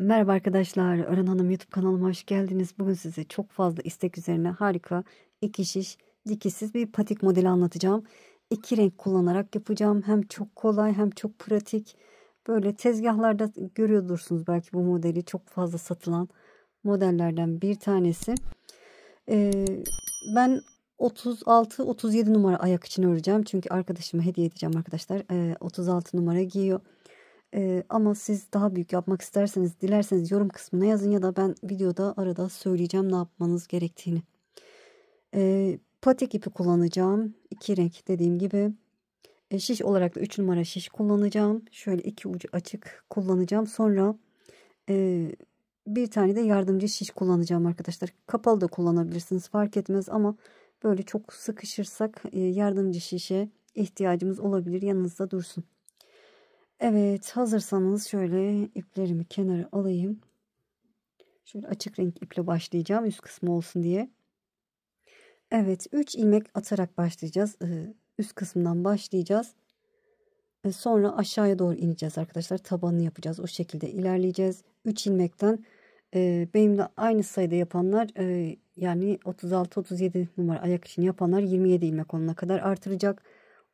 Merhaba arkadaşlar, Ören Hanım YouTube kanalıma hoş geldiniz. Bugün size çok fazla istek üzerine harika iki şiş dikişsiz bir patik modeli anlatacağım. İki renk kullanarak yapacağım. Hem çok kolay hem çok pratik. Böyle tezgahlarda görüyorsunuz belki bu modeli, çok fazla satılan modellerden bir tanesi. Ben 36-37 numara ayak için öreceğim. Çünkü arkadaşıma hediye edeceğim arkadaşlar. 36 numara giyiyor. Ama siz daha büyük yapmak isterseniz, dilerseniz yorum kısmına yazın ya da ben videoda arada söyleyeceğim ne yapmanız gerektiğini. Patik ipi kullanacağım. İki renk dediğim gibi. Şiş olarak da 3 numara şiş kullanacağım. Şöyle iki ucu açık kullanacağım. Sonra bir tane de yardımcı şiş kullanacağım arkadaşlar. Kapalı da kullanabilirsiniz, fark etmez, ama böyle çok sıkışırsak yardımcı şişe ihtiyacımız olabilir, yanınızda dursun. Evet, hazırsanız şöyle iplerimi kenara alayım. Şöyle açık renk iple başlayacağım, üst kısmı olsun diye. Evet, 3 ilmek atarak başlayacağız. Üst kısmından başlayacağız. Sonra aşağıya doğru ineceğiz arkadaşlar. Tabanını yapacağız. O şekilde ilerleyeceğiz. 3 ilmekten benimle aynı sayıda yapanlar, yani 36-37 numara ayak için yapanlar 27 ilmek olana kadar artıracak.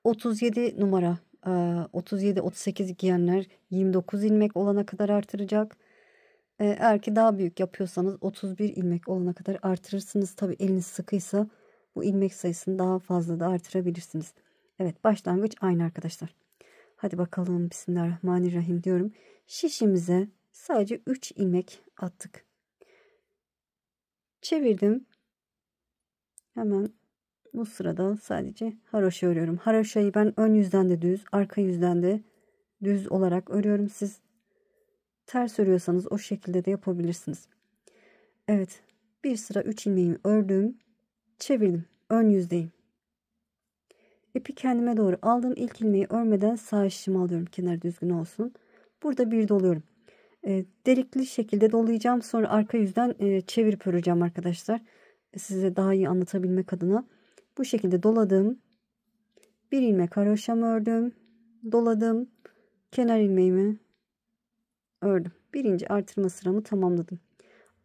37 numara 37-38 giyenler 29 ilmek olana kadar artıracak. Eğer ki daha büyük yapıyorsanız 31 ilmek olana kadar artırırsınız. Tabi eliniz sıkıysa bu ilmek sayısını daha fazla da artırabilirsiniz. Evet, başlangıç aynı arkadaşlar. Hadi bakalım, Bismillahirrahmanirrahim diyorum. Şişimize sadece 3 ilmek attık. Çevirdim. Hemen bu sırada sadece haroşa örüyorum. Haroşayı ben ön yüzden de düz, arka yüzden de düz olarak örüyorum. Siz ters örüyorsanız o şekilde de yapabilirsiniz. Evet, bir sıra 3 ilmeğimi ördüm. Çevirdim. Ön yüzdeyim. İpi kendime doğru aldım. İlk ilmeği örmeden sağ şişimi alıyorum. Kenar düzgün olsun. Burada bir doluyorum. Delikli şekilde dolayacağım. Sonra arka yüzden çevirip öreceğim arkadaşlar. Size daha iyi anlatabilmek adına. Bu şekilde doladım. Bir ilmek haroşamı ördüm. Doladım. Kenar ilmeğimi ördüm. Birinci artırma sıramı tamamladım.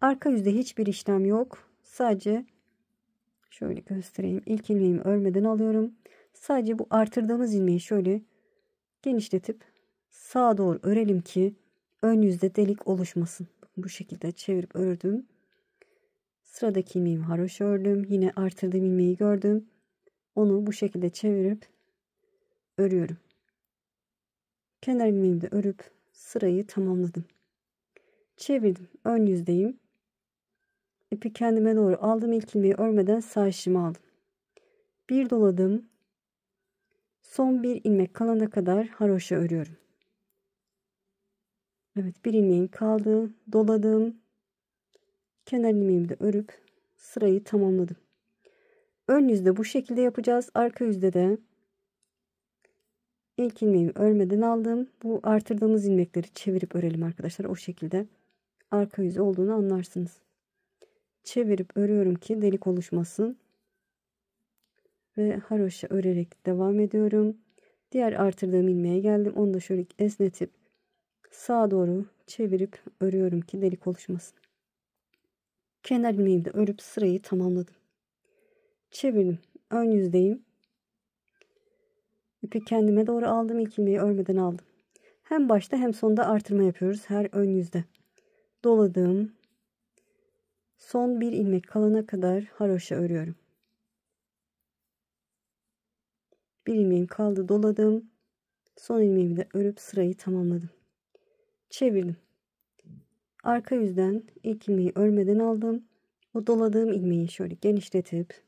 Arka yüzde hiçbir işlem yok. Sadece şöyle göstereyim. İlk ilmeğimi örmeden alıyorum. Sadece bu artırdığımız ilmeği şöyle genişletip sağa doğru örelim ki ön yüzde delik oluşmasın. Bu şekilde çevirip ördüm. Sıradaki ilmeğimi haroşa ördüm. Yine artırdığım ilmeği gördüm. Onu bu şekilde çevirip örüyorum. Kenar ilmeğimi de örüp sırayı tamamladım. Çevirdim. Ön yüzdeyim. İpi kendime doğru aldım. İlk ilmeği örmeden sağ şişimi aldım. Bir doladım. Son bir ilmek kalana kadar haroşa örüyorum. Evet, bir ilmeğim kaldı. Doladım. Kenar ilmeğimi de örüp sırayı tamamladım. Ön yüzde bu şekilde yapacağız. Arka yüzde de ilk ilmeğimi örmeden aldım. Bu artırdığımız ilmekleri çevirip örelim arkadaşlar. O şekilde arka yüzü olduğunu anlarsınız. Çevirip örüyorum ki delik oluşmasın. Ve haroşa örerek devam ediyorum. Diğer artırdığım ilmeğe geldim. Onu da şöyle esnetip sağa doğru çevirip örüyorum ki delik oluşmasın. Kenar ilmeğimi de örüp sırayı tamamladım. Çevirdim. Ön yüzdeyim. İpi kendime doğru aldım. İlk ilmeği örmeden aldım. Hem başta hem sonda artırma yapıyoruz her ön yüzde. Doladım. Son bir ilmek kalana kadar haroşa örüyorum. Bir ilmeğim kaldı, doladım. Son ilmeğimi de örüp sırayı tamamladım. Çevirdim. Arka yüzden ilk ilmeği örmeden aldım. O doladığım ilmeği şöyle genişletip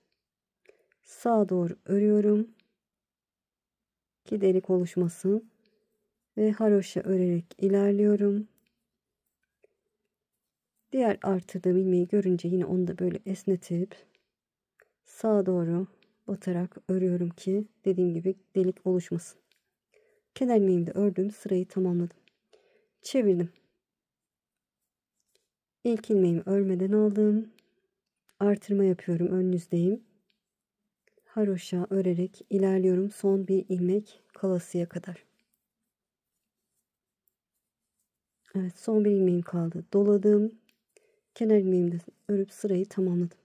sağa doğru örüyorum ki delik oluşmasın ve haroşa örerek ilerliyorum. Diğer artırdığım ilmeği görünce yine onu da böyle esnetip sağa doğru batarak örüyorum ki dediğim gibi delik oluşmasın. Kenar ilmeğimi de ördüm, sırayı tamamladım. Çevirdim. İlk ilmeğimi örmeden aldım. Artırma yapıyorum, ön yüzdeyim. Haroşa örerek ilerliyorum son bir ilmek kalasıya kadar. Evet, son bir ilmeğim kaldı. Doladım. Kenar ilmeğimi de örüp sırayı tamamladım.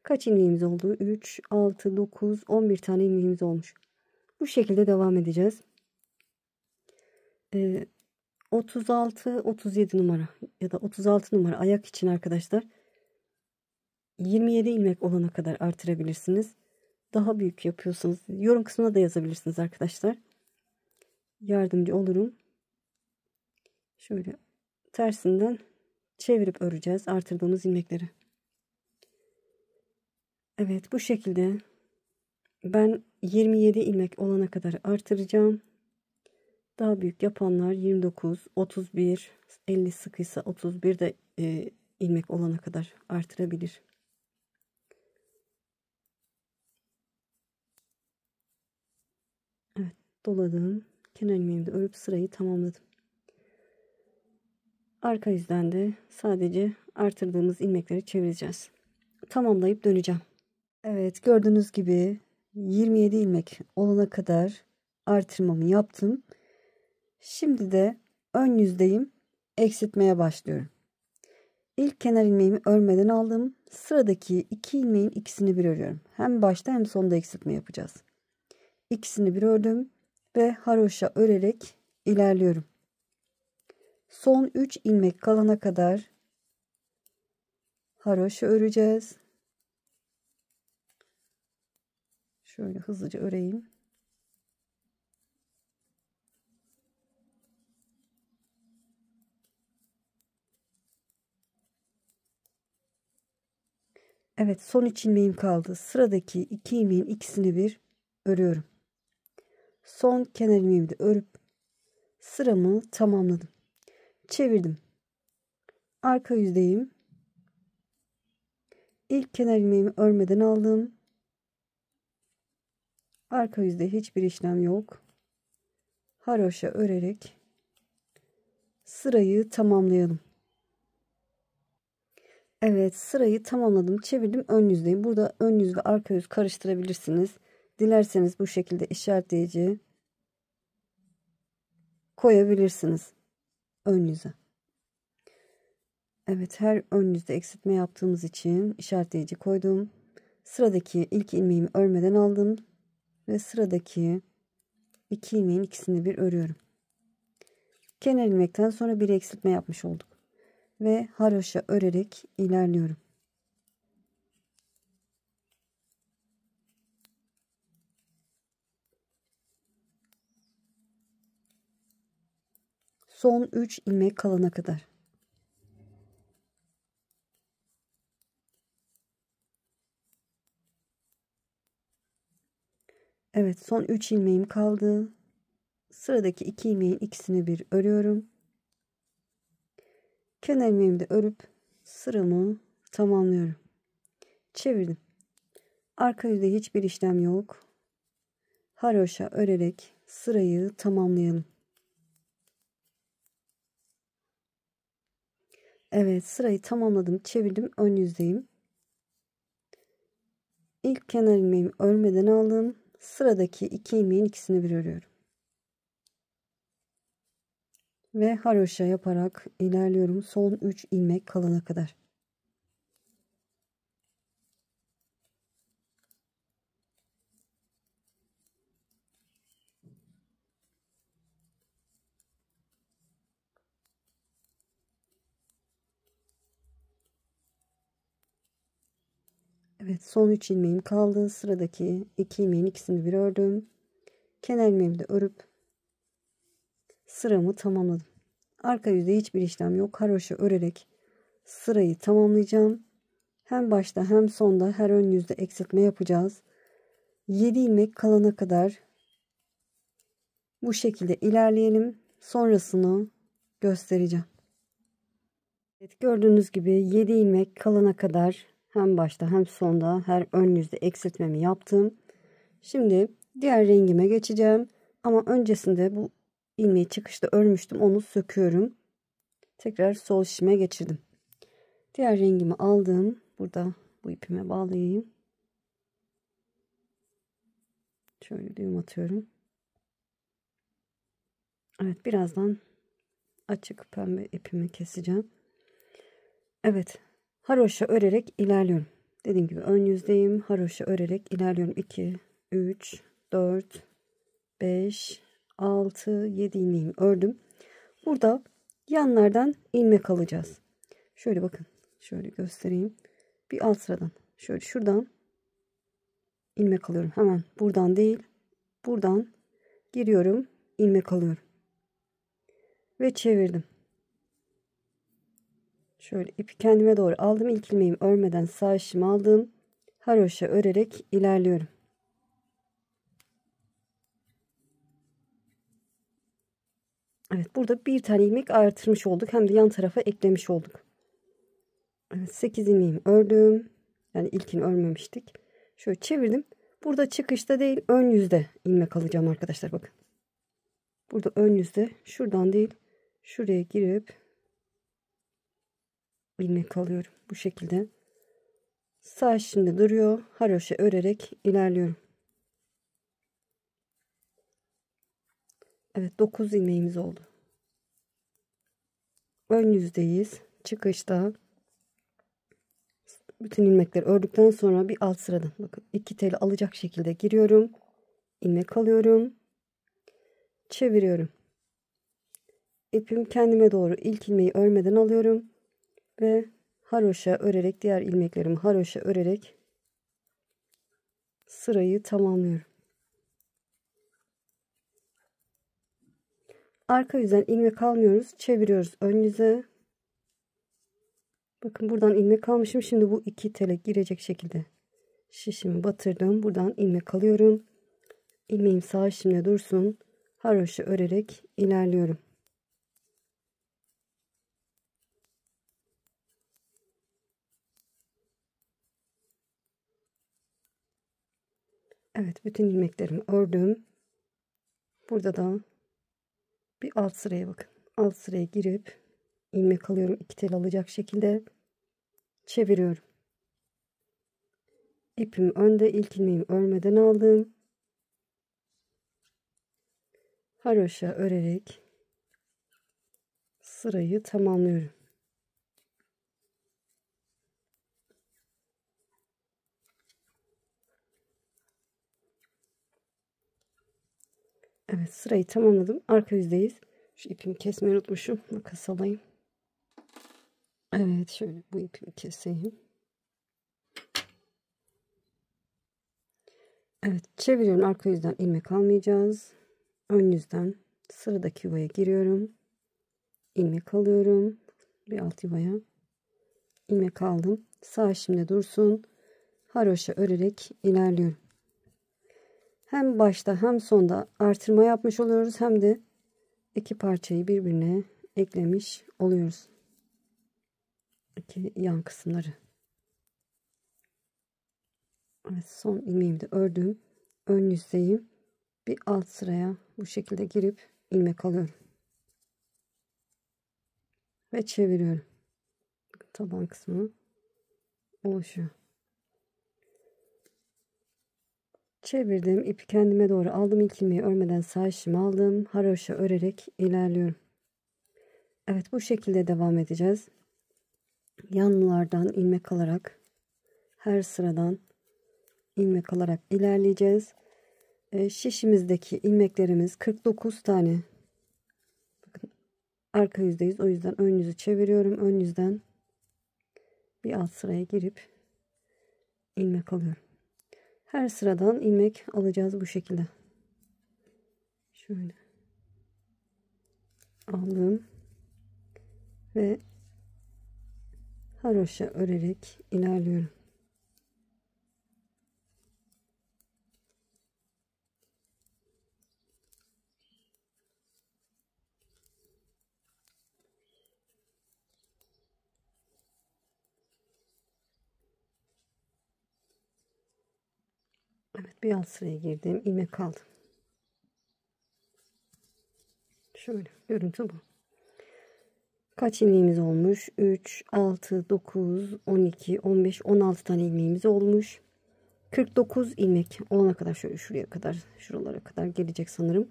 Kaç ilmeğimiz oldu? 3, 6, 9, 11 tane ilmeğimiz olmuş. Bu şekilde devam edeceğiz. 36, 37 numara ya da 36 numara ayak için arkadaşlar 27 ilmek olana kadar artırabilirsiniz. Daha büyük yapıyorsanız yorum kısmına da yazabilirsiniz arkadaşlar. Yardımcı olurum. Şöyle tersinden çevirip öreceğiz artırdığımız ilmekleri. Evet, bu şekilde ben 27 ilmek olana kadar artıracağım. Daha büyük yapanlar 29, 31, 50 sıkıysa 31 de ilmek olana kadar artırabilir. Evet, doladım. Kenar ilmeğimi de örüp sırayı tamamladım. Arka yüzden de sadece artırdığımız ilmekleri çevireceğiz. Tamamlayıp döneceğim. Evet, gördüğünüz gibi 27 ilmek olana kadar artırmamı yaptım. Şimdi de ön yüzdeyim. Eksiltmeye başlıyorum. İlk kenar ilmeğimi örmeden aldım. Sıradaki iki ilmeğin ikisini bir örüyorum. Hem başta hem sonda eksiltme yapacağız. İkisini bir ördüm ve haroşa örerek ilerliyorum. Son 3 ilmek kalana kadar haroşa öreceğiz. Şöyle hızlıca öreyim. Evet, son 3 ilmeğim kaldı. Sıradaki 2 ilmeğin ikisini bir örüyorum. Son kenar ilmeğimi de örüp sıramı tamamladım. Çevirdim. Arka yüzdeyim. İlk kenar ilmeğimi örmeden aldım. Arka yüzde hiçbir işlem yok. Haroşa örerek sırayı tamamlayalım. Evet, sırayı tamamladım. Çevirdim, ön yüzdeyim. Burada ön yüz ve arka yüz karıştırabilirsiniz. Dilerseniz bu şekilde işaretleyici koyabilirsiniz ön yüze. Evet, her ön yüzde eksiltme yaptığımız için işaretleyici koydum. Sıradaki ilk ilmeğimi örmeden aldım ve sıradaki iki ilmeğin ikisini bir örüyorum. Kenar ilmekten sonra bir eksiltme yapmış olduk ve haroşa örerek ilerliyorum. Son 3 ilmek kalana kadar. Evet, son 3 ilmeğim kaldı. Sıradaki 2 ilmeğin ikisini bir örüyorum. Kenar ilmeğimi de örüp sıramı tamamlıyorum. Çevirdim. Arka yüzde hiçbir işlem yok. Haroşa örerek sırayı tamamlayalım. Evet, sırayı tamamladım. Çevirdim. Ön yüzdeyim. İlk kenar ilmeğimi örmeden aldım. Sıradaki 2 ilmeğin ikisini bir örüyorum. Ve haroşa yaparak ilerliyorum. Son 3 ilmek kalana kadar. Evet, son 3 ilmeğim kaldı. Sıradaki 2 ilmeğin ikisini bir ördüm. Kenar ilmeğimi de örüp sıramı tamamladım. Arka yüzde hiçbir işlem yok. Haroşa örerek sırayı tamamlayacağım. Hem başta hem sonda her ön yüzde eksiltme yapacağız. 7 ilmek kalana kadar bu şekilde ilerleyelim. Sonrasını göstereceğim. Evet, gördüğünüz gibi 7 ilmek kalana kadar hem başta hem sonda her ön yüzde eksiltmemi yaptım. Şimdi diğer rengime geçeceğim. Ama öncesinde bu ilmeği çıkışta örmüştüm. Onu söküyorum. Tekrar sol şişime geçirdim. Diğer rengimi aldım. Burada bu ipime bağlayayım. Şöyle düğüm atıyorum. Evet, birazdan açık pembe ipimi keseceğim. Evet. Haroşa örerek ilerliyorum. Dediğim gibi ön yüzdeyim. Haroşa örerek ilerliyorum. 2, 3, 4, 5, 6, 7 ilmeğimi ördüm. Burada yanlardan ilmek alacağız. Şöyle bakın. Şöyle göstereyim. Bir alt sıradan. Şöyle şuradan ilmek alıyorum. Hemen buradan değil. Buradan giriyorum. İlmek alıyorum. Ve çevirdim. Şöyle ipi kendime doğru aldım. İlk ilmeğimi örmeden sağ işimi aldım. Haroşa örerek ilerliyorum. Evet, burada bir tane ilmek artırmış olduk. Hem de yan tarafa eklemiş olduk. Evet, 8 ilmeğimi ördüm. Yani ilkini örmemiştik. Şöyle çevirdim. Burada çıkışta değil, ön yüzde ilmek alacağım arkadaşlar, bakın. Burada ön yüzde, şuradan değil, şuraya girip ilmek alıyorum. Bu şekilde. Sağ şimdi duruyor. Haroşa örerek ilerliyorum. Evet, 9 ilmeğimiz oldu. Ön yüzdeyiz. Çıkışta bütün ilmekleri ördükten sonra bir alt sıradan bakın 2 tel alacak şekilde giriyorum. İlmek alıyorum. Çeviriyorum. İpim kendime doğru ilk ilmeği örmeden alıyorum ve haroşa örerek, diğer ilmeklerimi haroşa örerek sırayı tamamlıyorum. Arka yüzden ilmek almıyoruz. Çeviriyoruz ön yüze. Bakın buradan ilmek almışım. Şimdi bu 2 tele girecek şekilde şişimi batırdım. Buradan ilmek alıyorum. İlmeğim sağ işimde dursun. Haroşa örerek ilerliyorum. Evet, bütün ilmeklerimi ördüm. Burada da bir alt sıraya bakın. Alt sıraya girip ilmek alıyorum. 2 tel alacak şekilde çeviriyorum. İpim önde, ilk ilmeğimi örmeden aldım. Haroşa örerek sırayı tamamlıyorum. Evet, sırayı tamamladım. Arka yüzdeyiz. Şu ipimi kesmeyi unutmuşum. Makas alayım. Evet, şöyle bu ipimi keseyim. Evet, çeviriyorum. Arka yüzden ilmek almayacağız. Ön yüzden sıradaki yuvaya giriyorum. İlmek alıyorum. Bir alt yuvaya ilmek aldım. Sağ şimdi dursun. Haroşa örerek ilerliyorum. Hem başta hem sonda artırma yapmış oluyoruz, hem de iki parçayı birbirine eklemiş oluyoruz. İki yan kısımları. Evet, son ilmeğimi de ördüm. Ön yüzdeyim. Bir alt sıraya bu şekilde girip ilmek alıyorum. Ve çeviriyorum. Taban kısmı oluşuyor. Çevirdim. İpi kendime doğru aldım. İlk ilmeği örmeden sağ işimi aldım. Haroşa örerek ilerliyorum. Evet, bu şekilde devam edeceğiz. Yanlardan ilmek alarak her sıradan ilmek alarak ilerleyeceğiz. Şişimizdeki ilmeklerimiz 49 tane. Bakın, arka yüzdeyiz. O yüzden ön yüzü çeviriyorum. Ön yüzden bir alt sıraya girip ilmek alıyorum. Her sıradan ilmek alacağız bu şekilde. Şöyle aldım ve haroşa örerek ilerliyorum. Evet, bir alt sıraya girdim, ilmek aldım. Şöyle görüntü bu. Kaç ilmeğimiz olmuş? 3, 6, 9, 12, 15, 16 tane ilmeğimiz olmuş. 49 ilmek olana kadar, şöyle şuraya kadar, şuralara kadar gelecek sanırım.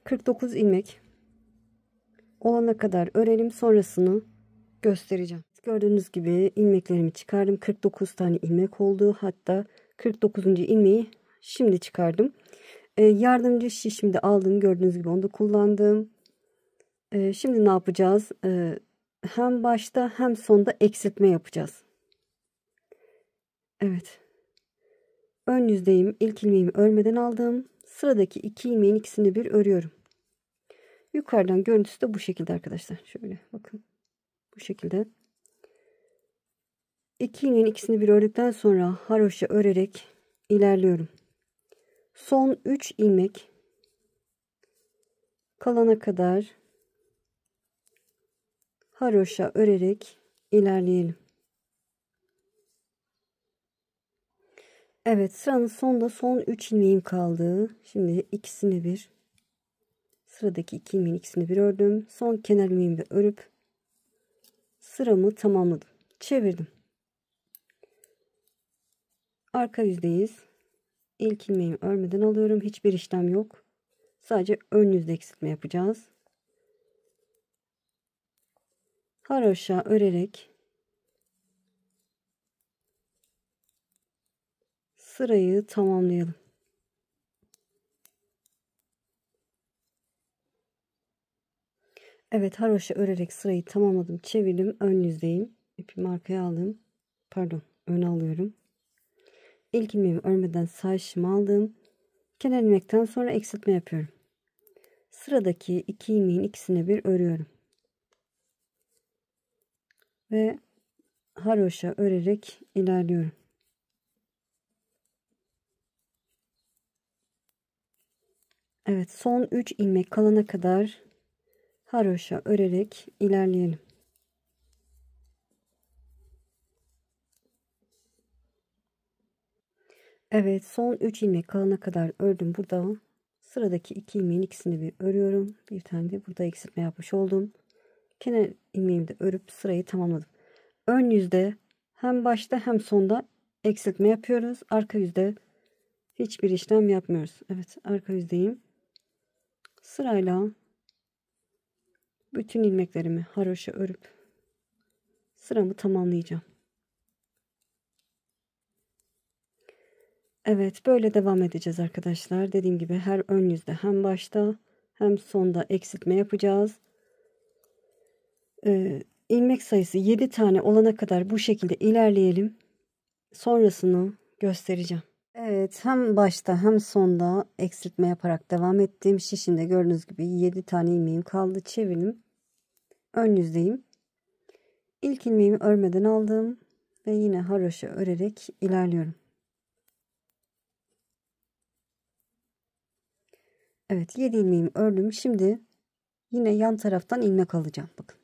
49 ilmek olana kadar örelim, sonrasını göstereceğim. Gördüğünüz gibi ilmeklerimi çıkardım. 49 tane ilmek oldu. Hatta 49. ilmeği şimdi çıkardım. Yardımcı şişimi de aldım. Gördüğünüz gibi onu da kullandım. Şimdi ne yapacağız? Hem başta hem sonda eksiltme yapacağız. Evet. Ön yüzdeyim. İlk ilmeğimi örmeden aldım. Sıradaki 2 ilmeğin ikisini bir örüyorum. Yukarıdan görüntüsü de bu şekilde arkadaşlar. Şöyle bakın. Bu şekilde. 2 ilmeğin ikisini bir ördükten sonra haroşa örerek ilerliyorum. Son 3 ilmek kalana kadar haroşa örerek ilerleyelim. Evet, sıranın sonunda son 3 ilmeğim kaldı. Şimdi ikisini bir, sıradaki 2 ilmeğin ikisini bir ördüm. Son kenar ilmeğimi de örüp sıramı tamamladım. Çevirdim. Arka yüzdeyiz. İlk ilmeğimi örmeden alıyorum. Hiçbir işlem yok. Sadece ön yüzde eksiltme yapacağız. Haroşa örerek sırayı tamamlayalım. Evet, haroşa örerek sırayı tamamladım. Çevirdim. Ön yüzdeyim. İpimi arkaya aldım. Pardon, öne alıyorum. İlk ilmeğimi örmeden sağ şişimi aldım. Kenar ilmekten sonra eksiltme yapıyorum. Sıradaki 2 ilmeğin ikisini bir örüyorum. Ve haroşa örerek ilerliyorum. Evet, son 3 ilmek kalana kadar haroşa örerek ilerleyelim. Evet, son 3 ilmek kalana kadar ördüm. Burada sıradaki 2 ilmeğin ikisini bir örüyorum. Bir tane de burada eksiltme yapmış oldum. Kenar ilmeğimi de örüp sırayı tamamladım. Ön yüzde hem başta hem sonda eksiltme yapıyoruz. Arka yüzde hiçbir işlem yapmıyoruz. Evet, arka yüzdeyim. Sırayla bütün ilmeklerimi haroşa örüp sıramı tamamlayacağım. Evet, böyle devam edeceğiz arkadaşlar. Dediğim gibi her ön yüzde hem başta hem sonda eksiltme yapacağız. İlmek sayısı 7 tane olana kadar bu şekilde ilerleyelim. Sonrasını göstereceğim. Evet, hem başta hem sonda eksiltme yaparak devam ettim. Şişinde gördüğünüz gibi 7 tane ilmeğim kaldı. Çevirdim. Ön yüzdeyim. İlk ilmeğimi örmeden aldım ve yine haroşa örerek ilerliyorum. Evet, 7 ilmeğimi ördüm. Şimdi yine yan taraftan ilmek alacağım. Bakın.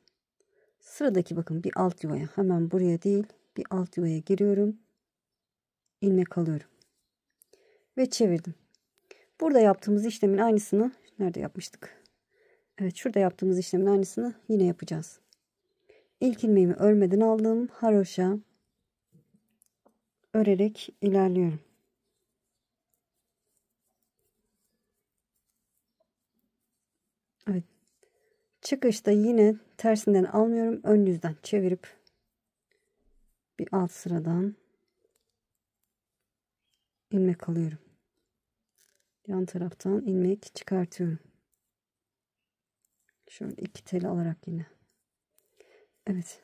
Sıradaki bakın bir alt yuvaya, hemen buraya değil, bir alt yuvaya giriyorum. İlmek alıyorum. Ve çevirdim. Burada yaptığımız işlemin aynısını nerede yapmıştık? Evet, şurada yaptığımız işlemin aynısını yine yapacağız. İlk ilmeğimi örmeden aldım. Haroşa örerek ilerliyorum. Evet. Çıkışta yine tersinden almıyorum. Ön yüzden çevirip bir alt sıradan ilmek alıyorum. Yan taraftan ilmek çıkartıyorum. Şöyle 2 tel alarak yine. Evet.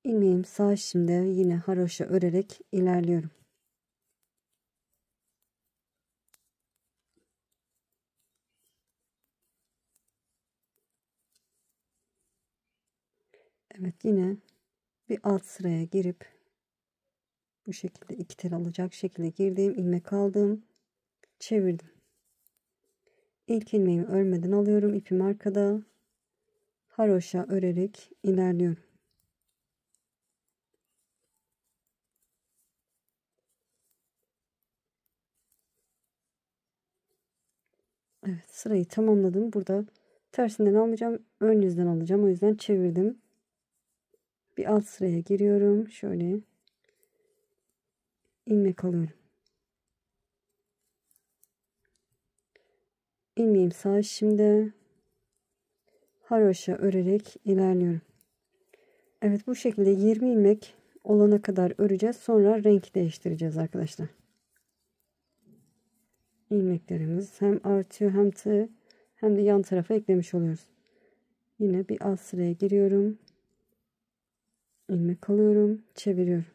İlmeğim sağ şimdi yine haroşa örerek ilerliyorum. Evet, yine bir alt sıraya girip bu şekilde 2 tel alacak şekilde girdim, ilmek aldım, çevirdim. İlk ilmeğimi örmeden alıyorum, ipim arkada, haroşa örerek ilerliyorum. Evet, sırayı tamamladım. Burada tersinden almayacağım, ön yüzden alacağım. O yüzden çevirdim. Bir alt sıraya giriyorum. Şöyle ilmek alıyorum. İlmeğim sağ şimdi haroşa örerek ilerliyorum. Evet, bu şekilde 20 ilmek olana kadar öreceğiz. Sonra renk değiştireceğiz arkadaşlar. İlmeklerimiz hem artıyor hem de yan tarafa eklemiş oluyoruz. Yine bir alt sıraya giriyorum. İlmek alıyorum, çeviriyorum.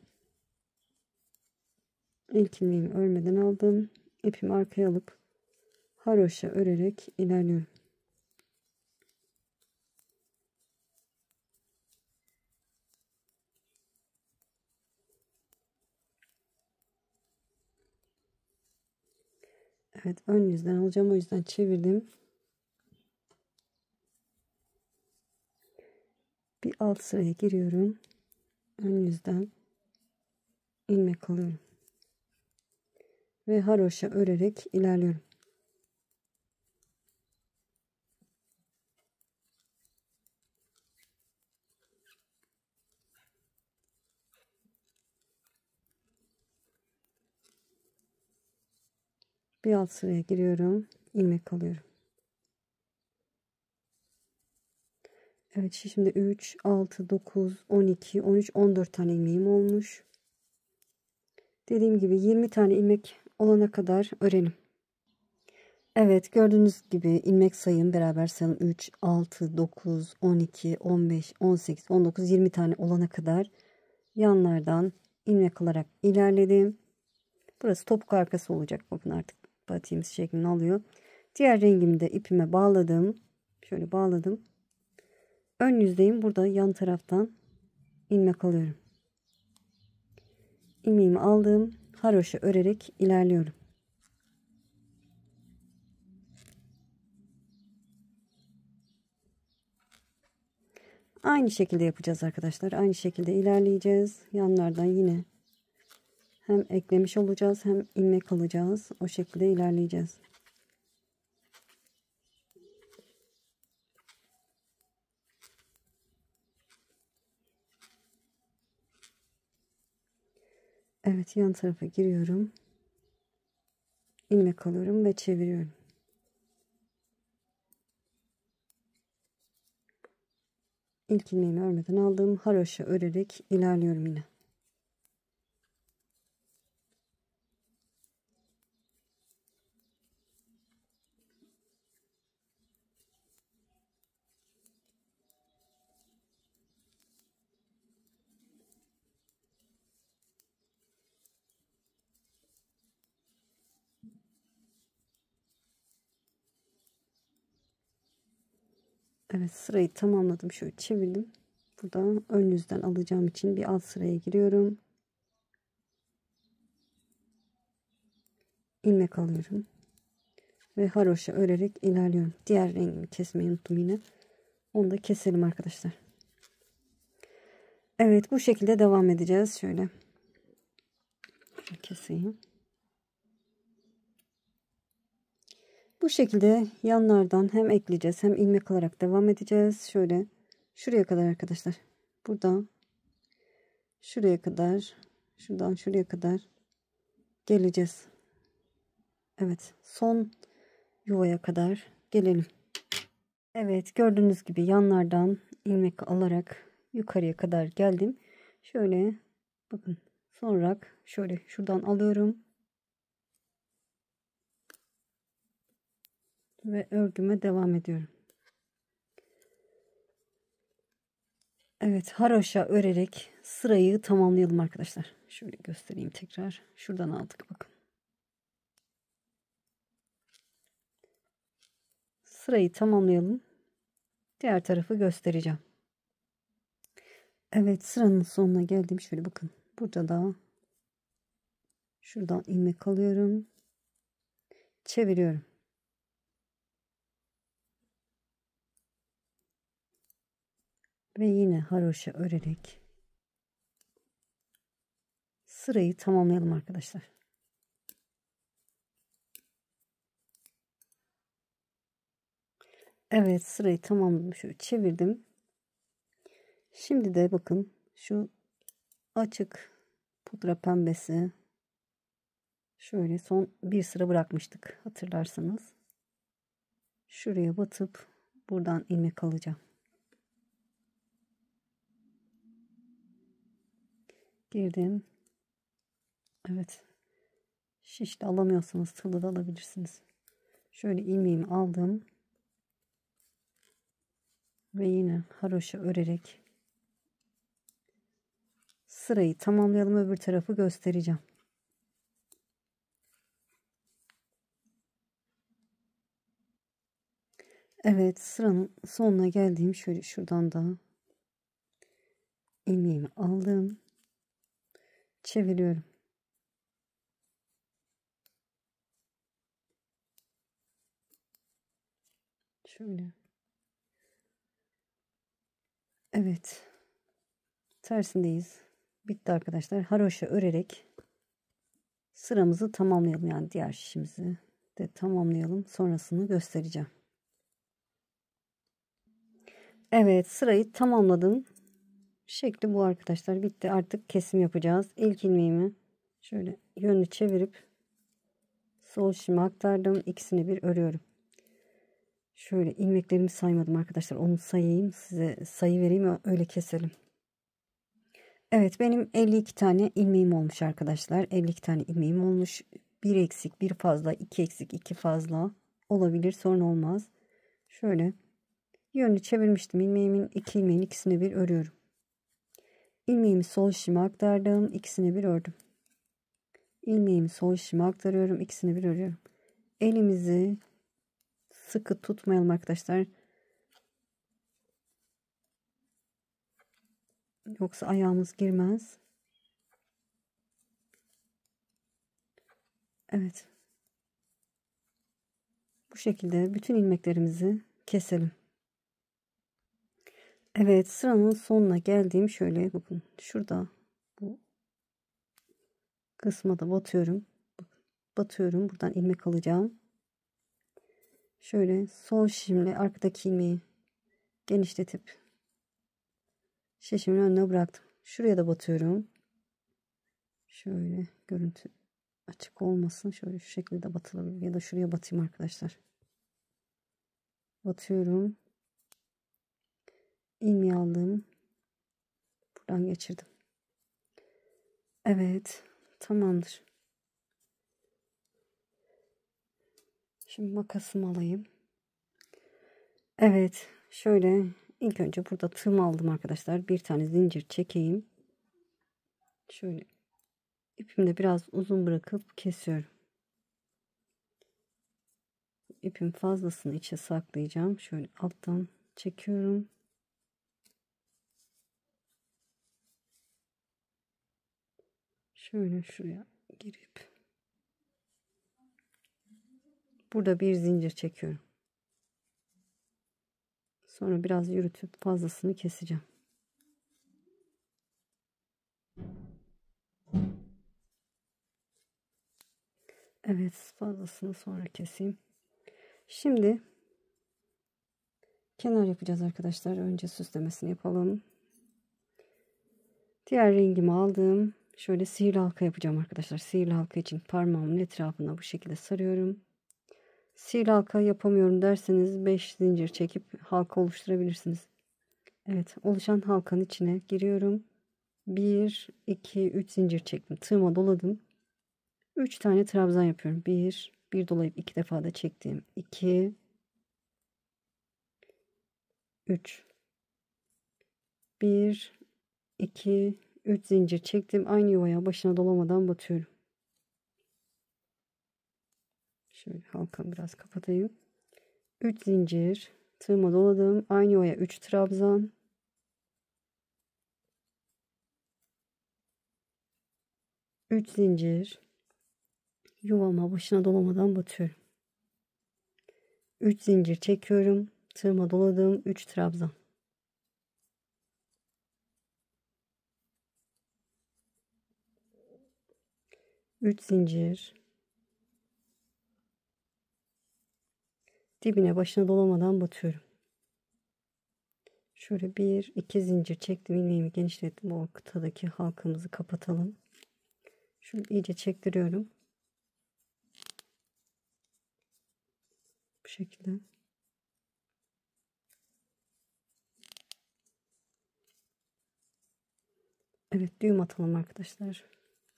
İlk ilmeğimi örmeden aldım. İpimi arkaya alıp haroşa örerek ilerliyorum. Evet, ön yüzden alacağım, o yüzden çevirdim. Bir alt sıraya giriyorum. Ön yüzden ilmek alıyorum ve haroşa örerek ilerliyorum. Bir alt sıraya giriyorum, ilmek alıyorum. Evet, şimdi 3, 6, 9, 12, 13, 14 tane ilmeğim olmuş. Dediğim gibi 20 tane ilmek olana kadar örelim. Evet, gördüğünüz gibi ilmek sayım beraber sayalım. 3, 6, 9, 12, 15, 18, 19, 20 tane olana kadar yanlardan ilmek alarak ilerledim. Burası topuk arkası olacak. Bakın artık patiğimiz şeklini alıyor. Diğer rengimi de ipime bağladım. Şöyle bağladım. Ön yüzdeyim. Burada yan taraftan ilmek alıyorum. İlmeğimi aldım. Haroşa örerek ilerliyorum. Aynı şekilde yapacağız arkadaşlar. Aynı şekilde ilerleyeceğiz. Yanlardan yine hem eklemiş olacağız hem ilmek alacağız. O şekilde ilerleyeceğiz. Evet, yan tarafa giriyorum. İlmek alıyorum ve çeviriyorum. İlk ilmeğimi örmeden aldım. Haroşa örerek ilerliyorum yine. Evet, sırayı tamamladım. Şöyle çevirdim. Burada ön yüzden alacağım için bir alt sıraya giriyorum. İlmek alıyorum. Ve haroşa örerek ilerliyorum. Diğer rengimi kesmeyi unuttum yine. Onu da keselim arkadaşlar. Evet, bu şekilde devam edeceğiz. Şöyle keseyim. Bu şekilde yanlardan hem ekleyeceğiz hem ilmek alarak devam edeceğiz. Şöyle şuraya kadar arkadaşlar. Buradan şuraya kadar, şuradan şuraya kadar geleceğiz. Evet, son yuvaya kadar gelelim. Evet, gördüğünüz gibi yanlardan ilmek alarak yukarıya kadar geldim. Şöyle bakın, sonra şöyle şuradan alıyorum ve örgüme devam ediyorum. Evet, haroşa örerek sırayı tamamlayalım arkadaşlar. Şöyle göstereyim tekrar. Şuradan aldık bakın. Sırayı tamamlayalım. Diğer tarafı göstereceğim. Evet, sıranın sonuna geldim. Şöyle bakın. Burada da şuradan ilmek alıyorum. Çeviriyorum. Ve yine haroşa örerek sırayı tamamlayalım arkadaşlar. Evet, sırayı tamamladım. Şöyle çevirdim. Şimdi de bakın şu açık pudra pembesi, şöyle son bir sıra bırakmıştık hatırlarsanız. Şuraya batıp buradan ilmek alacağım. Girdim. Evet. Şişle alamıyorsanız tığla da alabilirsiniz. Şöyle ilmeğimi aldım. Ve yine haroşa örerek sırayı tamamlayalım. Öbür tarafı göstereceğim. Evet, sıranın sonuna geldiğim şöyle şuradan da ilmeğimi aldım. Çeviriyorum. Şöyle. Evet. Tersindeyiz. Bitti arkadaşlar. Haroşa örerek sıramızı tamamlayalım. Yani diğer şişimizi de tamamlayalım. Sonrasını göstereceğim. Evet, sırayı tamamladım. Şekli bu arkadaşlar. Bitti. Artık kesim yapacağız. İlk ilmeğimi şöyle yönünü çevirip sol şişime aktardım. İkisini bir örüyorum. Şöyle ilmeklerimi saymadım arkadaşlar. Onu sayayım. Size sayı vereyim. Öyle keselim. Evet, benim 52 tane ilmeğim olmuş arkadaşlar. 52 tane ilmeğim olmuş. 1 eksik, 1 fazla, 2 eksik, 2 fazla olabilir. Sorun olmaz. Şöyle yönünü çevirmiştim. İlmeğimin 2 ilmeğin ikisini bir örüyorum. İlmeğimi sol şişime aktardım. İkisini bir ördüm. İlmeğimi sol şişime aktarıyorum. İkisini bir örüyorum. Elimizi sıkı tutmayalım arkadaşlar. Yoksa ayağımız girmez. Evet. Bu şekilde bütün ilmeklerimizi keselim. Evet, sıranın sonuna geldiğim şöyle bakın. Şurada bu kısma da batıyorum. Batıyorum. Buradan ilmek alacağım. Şöyle sol şişimle arkadaki ilmeği genişletip şişimin önüne bıraktım. Şuraya da batıyorum. Şöyle görüntü açık olmasın. Şöyle şu şekilde batılabilir. Ya da şuraya batayım arkadaşlar. Batıyorum. İlmeği aldım. Buradan geçirdim. Evet. Tamamdır. Şimdi makasımı alayım. Evet. Şöyle ilk önce burada tığımı aldım arkadaşlar. Bir tane zincir çekeyim. Şöyle ipimi de biraz uzun bırakıp kesiyorum. İpin fazlasını içe saklayacağım. Şöyle alttan çekiyorum. Şöyle şuraya girip burada bir zincir çekiyorum. Sonra biraz yürütüp fazlasını keseceğim. Evet, fazlasını sonra keseyim. Şimdi kenar yapacağız arkadaşlar. Önce süslemesini yapalım. Diğer rengimi aldım. Şöyle sihirli halka yapacağım arkadaşlar. Sihirli halka için parmağımın etrafına bu şekilde sarıyorum. Sihirli halka yapamıyorum derseniz 5 zincir çekip halka oluşturabilirsiniz. Evet, oluşan halkanın içine giriyorum. 1, 2, 3 zincir çektim. Tığıma doladım. 3 tane trabzan yapıyorum. 1 dolayıp 2 defa da çektim. 2, 3. 1, 2, 3 zincir çektim. Aynı yuvaya başına dolamadan batıyorum. Şöyle halkamı biraz kapatayım. 3 zincir. Tığıma doladım. Aynı yuvaya 3 trabzan. 3 zincir. Yuvama başına dolamadan batıyorum. 3 zincir çekiyorum. Tığıma doladım. 3 trabzan. 3 zincir. Dibine başına dolamadan batıyorum. Şöyle 1, 2 zincir çektim. İlmeğimi genişlettim. O ortadaki halkamızı kapatalım. Şunu iyice çektiriyorum. Bu şekilde. Evet, düğüm atalım arkadaşlar.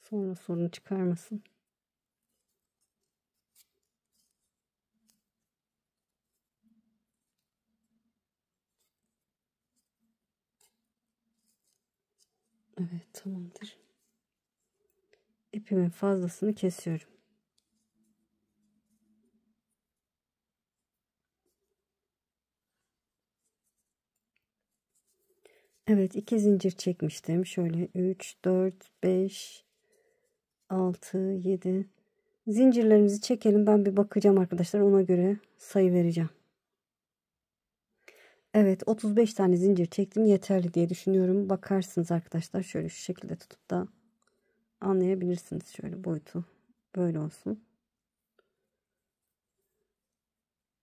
Sonra sorun çıkarmasın. Evet, tamamdır. İpimin fazlasını kesiyorum. Evet, 2 zincir çekmiştim. Şöyle 3, 4, 5, 6, 7. Zincirlerimizi çekelim. Ben bir bakacağım arkadaşlar. Ona göre sayı vereceğim. Evet, 35 tane zincir çektim. Yeterli diye düşünüyorum. Bakarsınız arkadaşlar. Şöyle şu şekilde tutup da anlayabilirsiniz. Şöyle boyutu böyle olsun.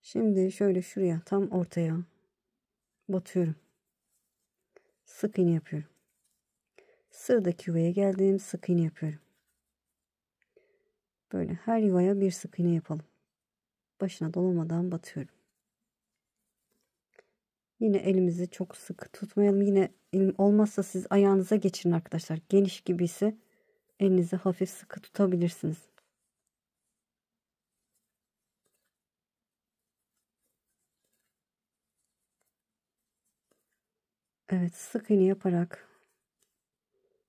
Şimdi şöyle şuraya tam ortaya batıyorum. Sık iğne yapıyorum. Sıradaki yuvaya geldim. Sık iğne yapıyorum. Böyle her yuvaya bir sık iğne yapalım. Başına dolamadan batıyorum. Yine elimizi çok sık tutmayalım. Yine olmazsa siz ayağınıza geçirin arkadaşlar. Geniş gibi ise elinizi hafif sıkı tutabilirsiniz. Evet, sık iğne yaparak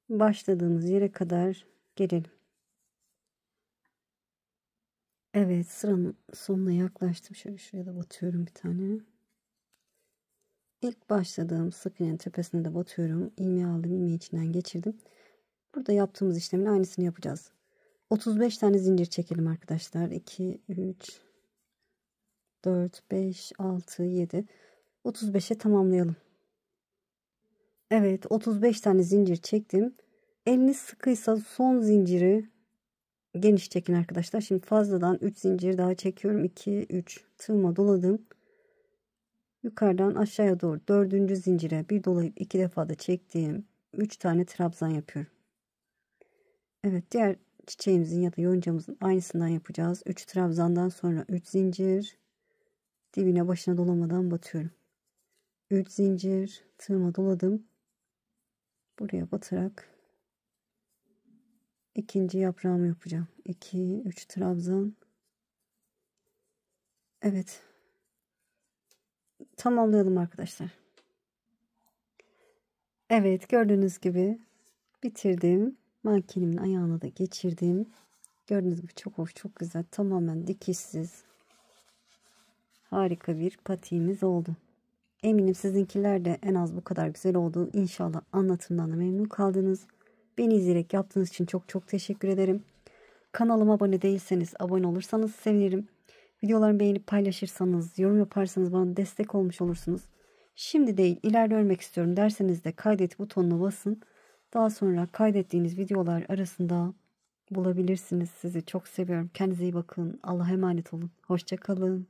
başladığımız yere kadar gelelim. Evet, sıranın sonuna yaklaştım. Şöyle şuraya da batıyorum bir tane. İlk başladığım sık iğnenin tepesine de batıyorum. İlmeği aldım, ilmeği içinden geçirdim. Burada yaptığımız işlemin aynısını yapacağız. 35 tane zincir çekelim arkadaşlar. 2, 3, 4, 5, 6, 7. 35'e tamamlayalım. Evet, 35 tane zincir çektim. Eliniz sıkıysa son zinciri geniş çekin arkadaşlar. Şimdi fazladan 3 zincir daha çekiyorum. 2, 3 tığıma doladım. Yukarıdan aşağıya doğru 4. zincire bir dolayıp 2 defa da çektiğim 3 tane trabzan yapıyorum. Evet, diğer çiçeğimizin ya da yoncamızın aynısından yapacağız. 3 trabzandan sonra 3 zincir, dibine başına dolamadan batıyorum. 3 zincir, tığıma doladım. Buraya batarak ikinci yaprağımı yapacağım. 2, 3 trabzan. Evet. Tamamlayalım arkadaşlar. Evet, gördüğünüz gibi bitirdim. Mankenimin ayağına da geçirdim. Gördüğünüz gibi çok hoş, çok güzel. Tamamen dikişsiz. Harika bir patiğimiz oldu. Eminim sizinkiler de en az bu kadar güzel oldu. İnşallah anlatımdan da memnun kaldınız. Beni izleyerek yaptığınız için çok çok teşekkür ederim. Kanalıma abone değilseniz abone olursanız sevinirim. Videolarımı beğenip paylaşırsanız, yorum yaparsanız bana destek olmuş olursunuz. Şimdi değil, ileride örmek istiyorum derseniz de kaydet butonuna basın. Daha sonra kaydettiğiniz videolar arasında bulabilirsiniz. Sizi çok seviyorum. Kendinize iyi bakın. Allah'a emanet olun. Hoşça kalın.